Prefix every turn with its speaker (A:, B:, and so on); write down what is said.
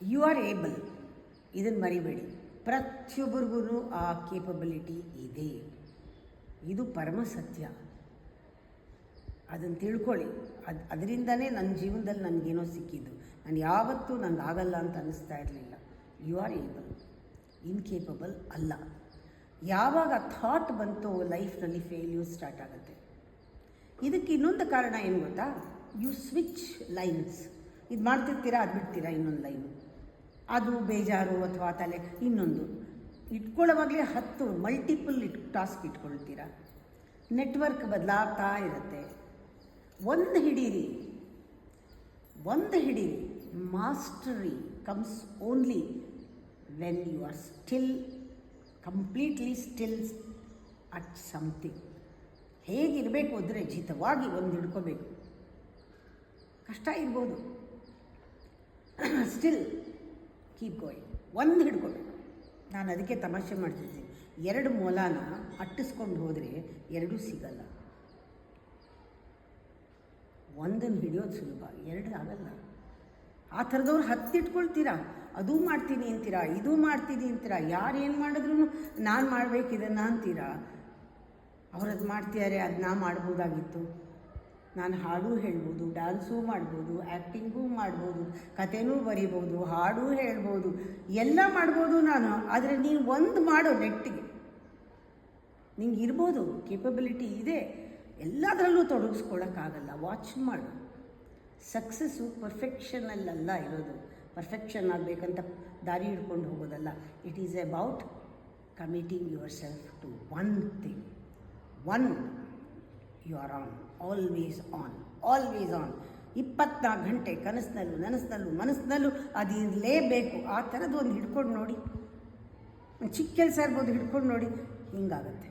A: You are able. ಇದನ್ನು ಮರಿಬೇಡಿ. ಪ್ರತಿಯೊಬ್ಬರಿಗೂ ಆ ಕೇಪಬಿಲಿಟಿ ಇದೆ. ಇದು ಪರಮ ಸತ್ಯ. ಅದನ್ನು ತಿಳ್ಕೊಳ್ಳಿ. ಅದರಿಂದನೇ ನನ್ನ ಜೀವನದಲ್ಲಿ ನನಗೇನೋ ಸಿಕ್ಕಿದ್ದು. ನಾನು ಯಾವತ್ತೂ ನನಗೆ ಆಗಲ್ಲ ಅಂತ ಅನ್ನಿಸ್ತಾ ಇರಲಿಲ್ಲ. ಯು ಆರ್ ಏಬಲ್, ಇನ್ಕೇಪಬಲ್ ಅಲ್ಲ. ಯಾವಾಗ ಥಾಟ್ ಬಂತು ಲೈಫ್ನಲ್ಲಿ ಫೇಲ್ಯೂರ್ ಸ್ಟಾರ್ಟ್ ಆಗುತ್ತೆ. ಇದಕ್ಕೆ ಇನ್ನೊಂದು ಕಾರಣ ಏನು ಗೊತ್ತಾ? You switch lines. ಇದು ಮಾಡ್ತಿರ್ತೀರಾ, ಅದು ಬಿಡ್ತೀರಾ, ಇನ್ನೊಂದು ಲೈನು, ಅದು ಬೇಜಾರು ಅಥವಾ ತಲೆ ಇನ್ನೊಂದು ಇಟ್ಕೊಳ್ಳೋವಾಗಲೇ 10 ಮಲ್ಟಿಪಲ್ ಟಾಸ್ಕ್ ಇಟ್ಕೊಳ್ತೀರಾ. ನೆಟ್ವರ್ಕ್ ಬದಲಾಗ್ತಾ ಇರುತ್ತೆ. ಒಂದು ಹಿಡೀರಿ. Mastery comes only when you are still, completely still at something. ಹೇಗಿರಬೇಕು ಅಂದರೆ ಜಿತವಾಗಿ ಒಂದು ಹಿಡ್ಕೋಬೇಕು. ಕಷ್ಟ ಇರ್ಬೋದು, ಸ್ಟಿಲ್ ಕೀಪ್ ಗೋಯಿಂಗ್. ಒಂದು ಹಿಡ್ಕೋಬೇಕು. ನಾನು ಅದಕ್ಕೆ ತಮಾಷೆ ಮಾಡ್ತಿದ್ದೀನಿ. 2 ಮೊಲನ ಅಟ್ಟಿಸ್ಕೊಂಡು ಹೋದರೆ 2 ಸಿಗಲ್ಲ. ಒಂದನ್ನು ಹಿಡಿಯೋದು ಸುಲಭ, 2 ಆಗಲ್ಲ. ಆ ಥರದವ್ರು 10 ಇಟ್ಕೊಳ್ತೀರಾ. ಅದು ಮಾಡ್ತೀನಿ ಅಂತೀರಾ, ಇದು ಮಾಡ್ತೀನಿ ಅಂತೀರಾ, ಯಾರು ಏನು ಮಾಡಿದ್ರು ನಾನು ಮಾಡಬೇಕು ಇದನ್ನು ಅಂತೀರಾ. ಅವ್ರದ್ದು ಮಾಡ್ತಿದ್ದಾರೆ, ಅದು ನಾ ಮಾಡ್ಬೋದಾಗಿತ್ತು. ನಾನು ಹಾಡು ಹೇಳ್ಬೋದು, ಡ್ಯಾನ್ಸೂ ಮಾಡ್ಬೋದು, ಆ್ಯಕ್ಟಿಂಗೂ ಮಾಡ್ಬೋದು, ಕಥೆನೂ ಬರಿಬೋದು, ಹಾಡು ಹೇಳ್ಬೋದು, ಎಲ್ಲ ಮಾಡ್ಬೋದು ನಾನು. ಆದರೆ ನೀವು ಒಂದು ಮಾಡೋ ನೆಟ್ಟಿಗೆ ನಿಂಗೆ ಇರ್ಬೋದು, ಕೇಪಬಿಲಿಟಿ ಇದೆ, ಎಲ್ಲದರಲ್ಲೂ ತೊಡಗಿಸ್ಕೊಳ್ಳೋಕ್ಕಾಗಲ್ಲ. ವಾಚ್ ಮಾಡು. ಸಕ್ಸಸ್ಸು ಪರ್ಫೆಕ್ಷನಲ್ಲ ಇರೋದು. ಪರ್ಫೆಕ್ಷನ್ ಆಗಬೇಕಂತ ದಾರಿ ಹಿಡ್ಕೊಂಡು ಹೋಗೋದಲ್ಲ. ಇಟ್ ಈಸ್ ಅಬೌಟ್ ಕಮಿಟಿಂಗ್ ಯುವರ್ ಸೆಲ್ಫ್ to one thing. You are on, always on. 24 ಗಂಟೆ ಕನಸಿನಲ್ಲೂ ಮನಸ್ಸಿನಲ್ಲೂ ಅದು ಇರಲೇಬೇಕು. ಆ ಥರದ್ದು ಒಂದು ಹಿಡ್ಕೊಂಡು ನೋಡಿ. ಚಿಕ್ಕ ಕೆಲಸ ಇರ್ಬೋದು, ಹಿಡ್ಕೊಂಡು ನೋಡಿ, ಹಿಂಗಾಗತ್ತೆ.